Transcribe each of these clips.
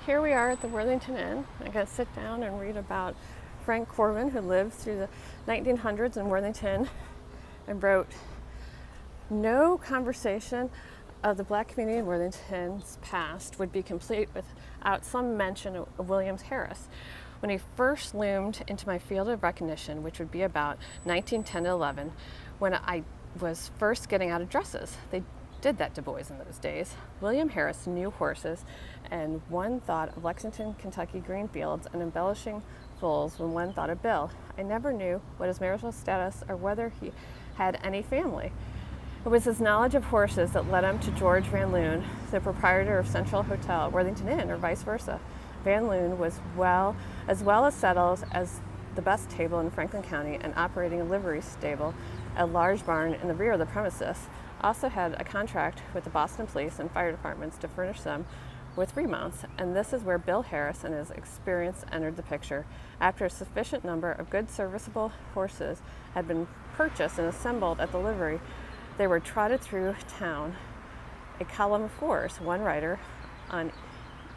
here we are at the Worthington Inn. I'm going to sit down and read about Frank Corbin, who lived through the 1900s in Worthington and wrote, "No conversation of the black community in Worthington's past would be complete without some mention of William Harris. When he first loomed into my field of recognition, which would be about 1910 to 11, when I was first getting out of dresses. They did that to boys in those days. William Harris knew horses, and one thought of Lexington, Kentucky green fields and embellishing foals when one thought of Bill. I never knew what his marital status or whether he had any family. It was his knowledge of horses that led him to George Van Loon, the proprietor of Central Hotel, Worthington Inn, or vice versa. Van Loon was as well as settled as the best table in Franklin County and operating a livery stable, a large barn in the rear of the premises. Also had a contract with the Boston Police and Fire Departments to furnish them with remounts, and this is where Bill Harris and his experience entered the picture. After a sufficient number of good serviceable horses had been purchased and assembled at the livery, they were trotted through town, a column of fours, one rider on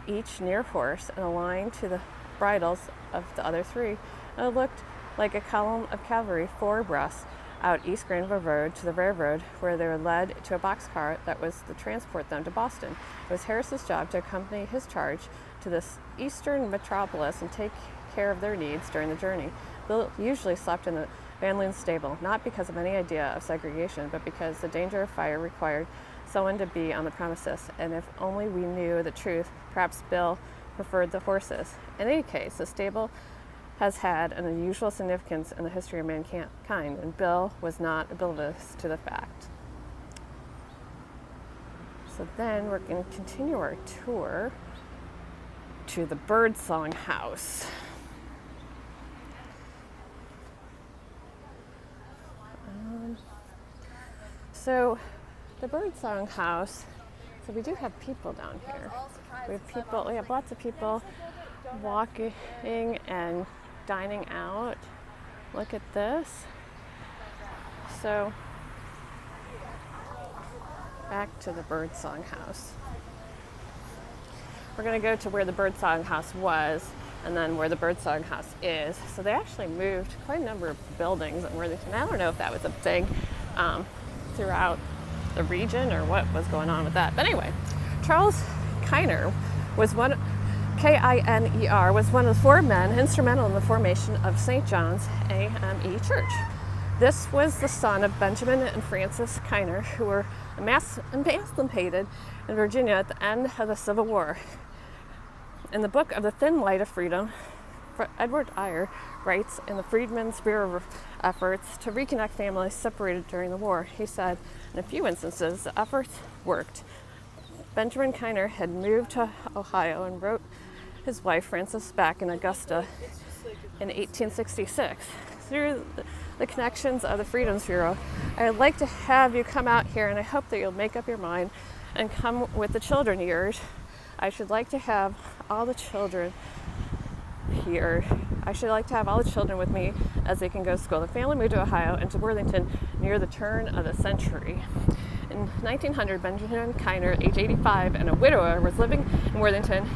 each near horse and aligned to the bridles of the other three, and it looked like a column of cavalry four abreast out East Granville Road to the railroad, where they were led to a boxcar that was to transport them to Boston. It was Harris's job to accompany his charge to this eastern metropolis and take care of their needs during the journey. Bill usually slept in the Van Loon stable, not because of any idea of segregation, but because the danger of fire required someone to be on the premises, and if only we knew the truth, perhaps Bill preferred the horses. In any case, the stable has had an unusual significance in the history of mankind, and Bill was not oblivious to the fact." So then we're going to continue our tour to the Birdsong House. So the Birdsong House, so we do have people down here. We have lots of people walking and dining out. Look at this. So back to the Birdsong House. We're going to go to where the Birdsong House was and then where the Birdsong House is. So they actually moved quite a number of buildings in Worthington. I don't know if that was a thing throughout the region or what was going on with that. But anyway, Charles Kiner was Kiner was one of the four men instrumental in the formation of St. John's AME Church. This was the son of Benjamin and Frances Kiner, who were emancipated in Virginia at the end of the Civil War. In the book of The Thin Light of Freedom, Edward Eyre writes, in the Freedmen's Bureau efforts to reconnect families separated during the war, he said, in a few instances, the efforts worked. Benjamin Kiner had moved to Ohio and wrote his wife, Frances, back in Augusta in 1866. Through the connections of the Freedmen's Bureau, I would like to have you come out here, and I hope that you'll make up your mind and come with the children of yours. I should like to have all the children here. I should like to have all the children with me as they can go to school. The family moved to Ohio and to Worthington near the turn of the century. In 1900, Benjamin Kiner, age 85 and a widower, was living in Worthington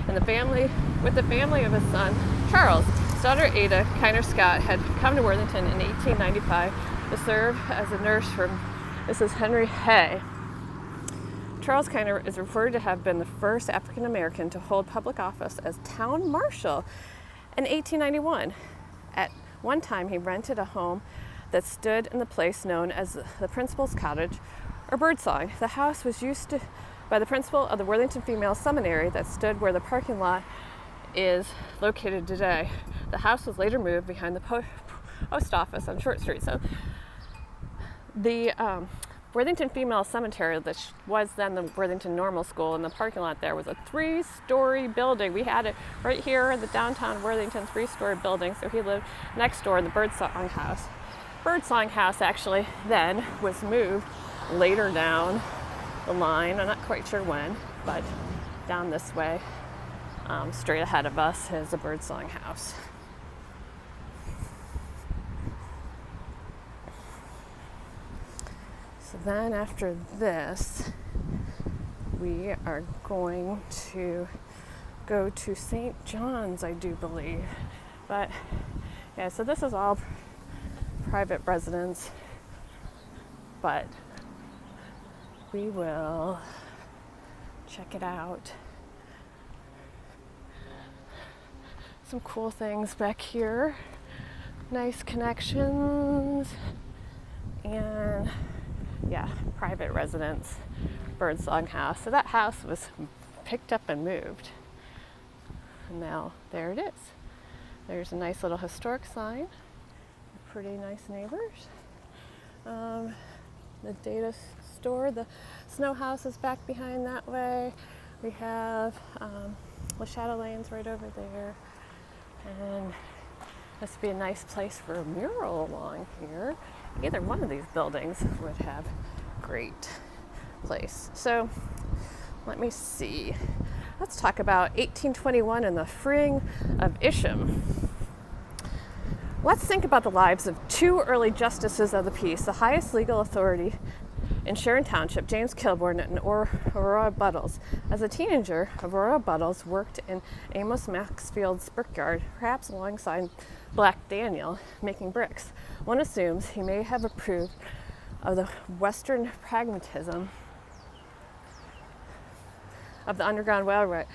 with the family of his son, Charles. His daughter, Ada Kiner Scott, had come to Worthington in 1895 to serve as a nurse for Mrs. Henry Hay. Charles Kiner is reported to have been the first African American to hold public office as town marshal in 1891. At one time, he rented a home that stood in the place known as the principal's cottage, or birdsong. The house was used by the principal of the Worthington Female Seminary that stood where the parking lot is located today. The house was later moved behind the post office on Short Street. So the Worthington Female Cemetery, that was then the Worthington Normal School, and the parking lot there was a 3-story building. We had it right here in the downtown Worthington 3-story building, so he lived next door in the Birdsong House. Birdsong House actually then was moved later down the line. I'm not quite sure when, but down this way, straight ahead of us, is the Birdsong House. So then after this, we are going to go to St. John's, I do believe. But yeah, so this is all private residence, but we will check it out. Some cool things back here. Nice connections. And yeah, private residence, birdsong house. So that house was picked up and moved. And now there it is. There's a nice little historic sign. Pretty nice neighbors. The data store, the snow house is back behind that way. We have the Shadow Lane's right over there. And this would be a nice place for a mural along here. Either one of these buildings would have great place. So let me see. Let's talk about 1821 and the freeing of Isham. Let's think about the lives of two early justices of the peace, the highest legal authority in Sharon Township, James Kilbourne and Uriah Buttles. As a teenager, Uriah Buttles worked in Amos Maxfield's brickyard, perhaps alongside Black Daniel, making bricks. One assumes he may have approved of the Western pragmatism of the Underground Railway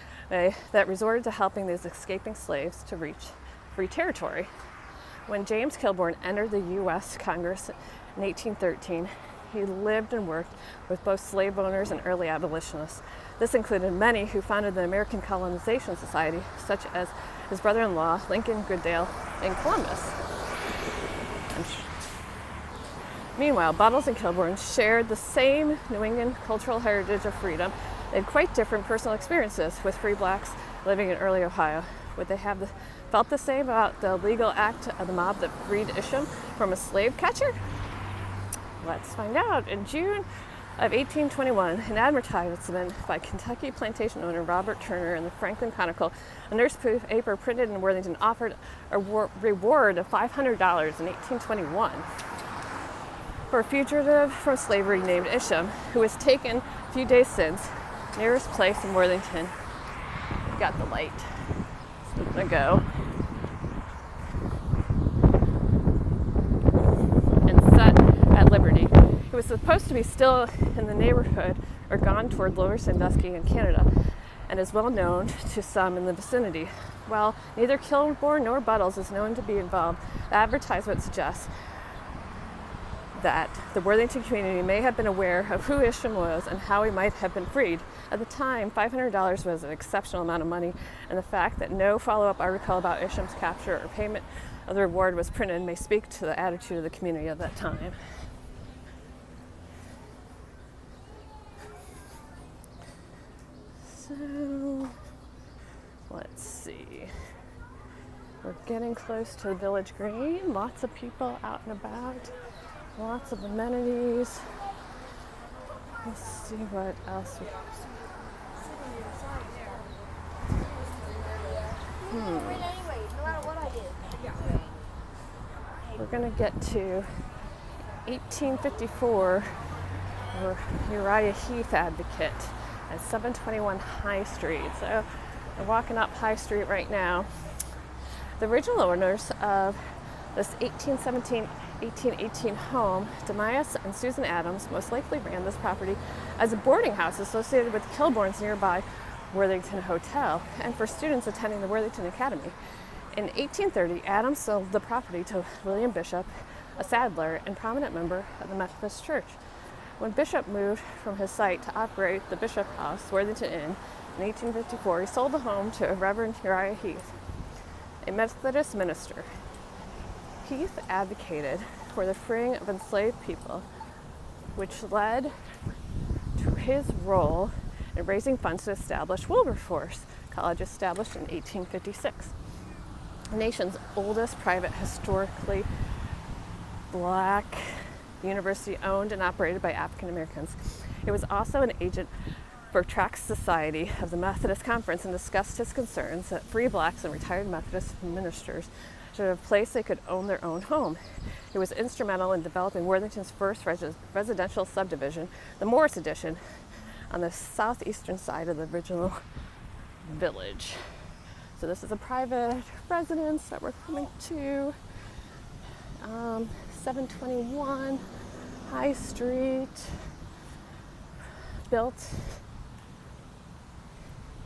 that resorted to helping these escaping slaves to reach free territory. When James Kilbourne entered the U.S. Congress in 1813, he lived and worked with both slave owners and early abolitionists. This included many who founded the American Colonization Society, such as his brother-in-law, Lincoln Goodale, in Columbus. Meanwhile, Buttles and Kilbourne shared the same New England cultural heritage of freedom. They had quite different personal experiences with free blacks living in early Ohio. Would they have felt the same about the legal act of the mob that freed Isham from a slave catcher? Let's find out. In June of 1821, an advertisement by Kentucky plantation owner Robert Turner in the Franklin Chronicle, a newspaper printed in Worthington, offered a reward of $500 in 1821 for a fugitive from slavery named Isham, who was taken a few days since, nearest place in Worthington. Got the light. So I'm gonna go. At Liberty. He was supposed to be still in the neighborhood or gone toward Lower Sandusky in Canada, and is well known to some in the vicinity. While neither Kilbourne nor Buttles is known to be involved, the advertisement suggests that the Worthington community may have been aware of who Isham was and how he might have been freed. At the time, $500 was an exceptional amount of money, and the fact that no follow-up article about Isham's capture or payment of the reward was printed may speak to the attitude of the community of that time. So, let's see. We're getting close to the Village Green. Lots of people out and about. Lots of amenities. Let's see what else we have. We're going to get to 1854, or Uriah Heath advocate at 721 High Street. So we're walking up High Street right now. The original owners of this 1818 home, Demise and Susan Adams, most likely ran this property as a boarding house associated with Kilbourne's nearby Worthington Hotel and for students attending the Worthington Academy. In 1830, Adams sold the property to William Bishop, a saddler and prominent member of the Methodist Church. When Bishop moved from his site to operate the Bishop House, Worthington Inn, in 1854, he sold the home to Reverend Uriah Heath, a Methodist minister. Heath advocated for the freeing of enslaved people, which led to his role in raising funds to establish Wilberforce College, established in 1856. The nation's oldest private, historically black university, owned and operated by African Americans. It was also an agent for Tract Society of the Methodist Conference and discussed his concerns that free blacks and retired Methodist ministers should have a place they could own their own home. It was instrumental in developing Worthington's first residential subdivision, the Morris Addition, on the southeastern side of the original Village. So this is a private residence that we're coming to. 721 High Street, built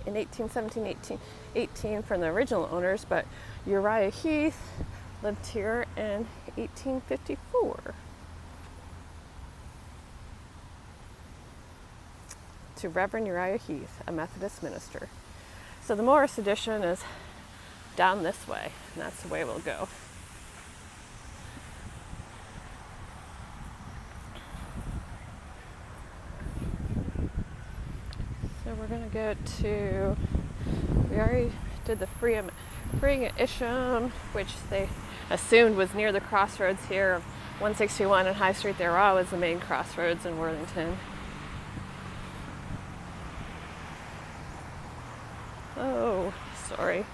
in 1817, 1818 from the original owners, but Uriah Heath lived here in 1854. To Reverend Uriah Heath, a Methodist minister. So the Morris addition is down this way, and that's the way we'll go. So we're going to go to, we already did the freeing at Isham, which they assumed was near the crossroads here of 161 and High Street. There always the main crossroads in Worthington. Oh, sorry.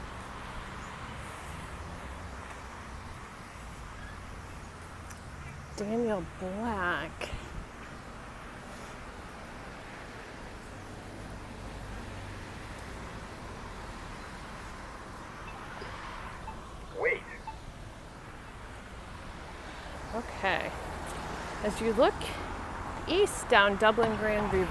Daniel Black. Wait. Okay. As you look east down Dublin Granville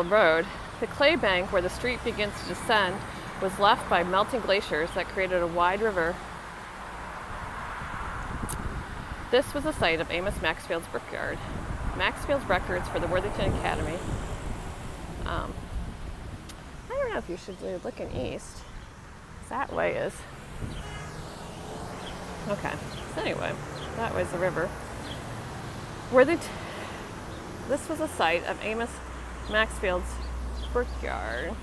Road, the clay bank where the street begins to descend was left by melting glaciers that created a wide river. This was the site of Amos Maxfield's brickyard. Maxfield's records for the Worthington Academy. I don't know if you should be looking east. That way is. Okay. So anyway, that was the river. This was the site of Amos Maxfield's brickyard.